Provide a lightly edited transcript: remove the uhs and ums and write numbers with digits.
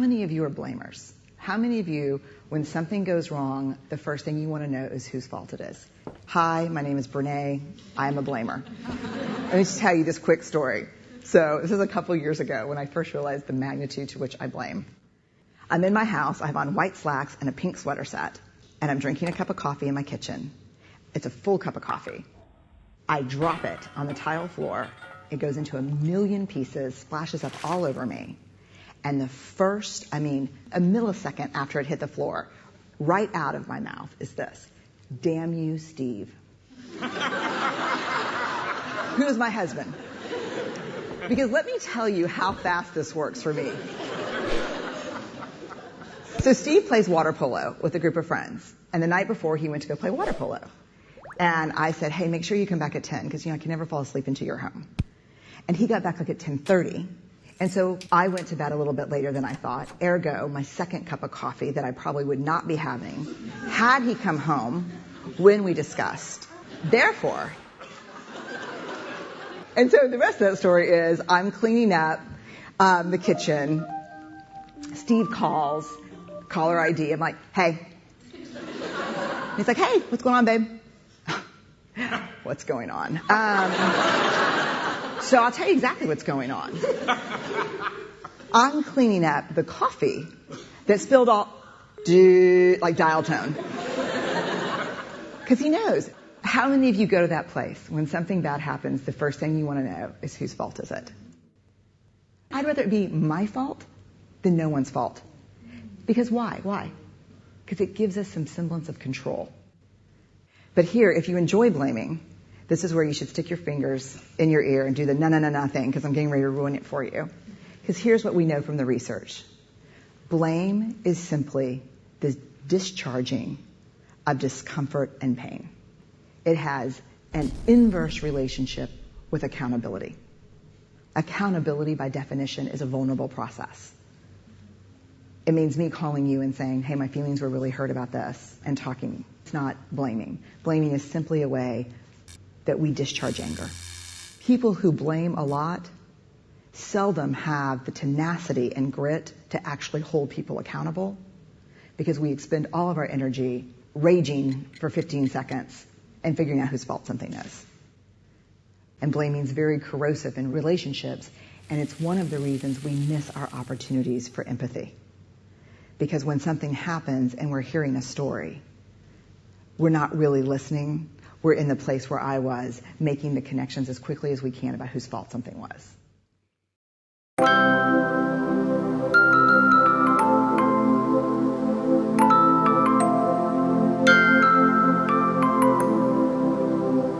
many of you are blamers? How many of you, when something goes wrong, the first thing you want to know is whose fault it is? Hi, my name is Brené. I am a blamer. Let me just tell you this quick story. So this is a couple years ago when I first realized the magnitude to which I blame. I'm in my house. I have on white slacks and a pink sweater set, and I'm drinking a cup of coffee in my kitchen. It's a full cup of coffee. I drop it on the tile floor. It goes into a million pieces, splashes up all over me. And the first, a millisecond after it hit the floor, right out of my mouth is this: damn you, Steve. Who's my husband? Because let me tell you how fast this works for me. So Steve plays water polo with a group of friends. And the night before, he went to go play water polo. And I said, hey, make sure you come back at 10, because I can never fall asleep until you're home. And he got back at 10:30. And so I went to bed a little bit later than I thought. Ergo, my second cup of coffee that I probably would not be having had he come home when we discussed. Therefore, and so the rest of that story is I'm cleaning up the kitchen. Steve calls, caller ID. I'm like, hey. He's like, hey, what's going on, babe? What's going on? So I'll tell you exactly what's going on. I'm cleaning up the coffee that spilled all, like dial tone. Because he knows. How many of you go to that place when something bad happens, the first thing you want to know is whose fault is it? I'd rather it be my fault than no one's fault. Because why? Why? Because it gives us some semblance of control. But here, if you enjoy blaming, this is where you should stick your fingers in your ear and do the na thing, because I'm getting ready to ruin it for you. Because here's what we know from the research. Blame is simply the discharging of discomfort and pain. It has an inverse relationship with accountability. Accountability, by definition, is a vulnerable process. It means me calling you and saying, hey, my feelings were really hurt about this, and talking. It's not blaming. Blaming is simply a way that we discharge anger. People who blame a lot seldom have the tenacity and grit to actually hold people accountable, because we expend all of our energy raging for 15 seconds and figuring out whose fault something is. And blaming is very corrosive in relationships, and it's one of the reasons we miss our opportunities for empathy. Because when something happens and we're hearing a story, we're not really listening. We're in the place where I was, making the connections as quickly as we can about whose fault something was.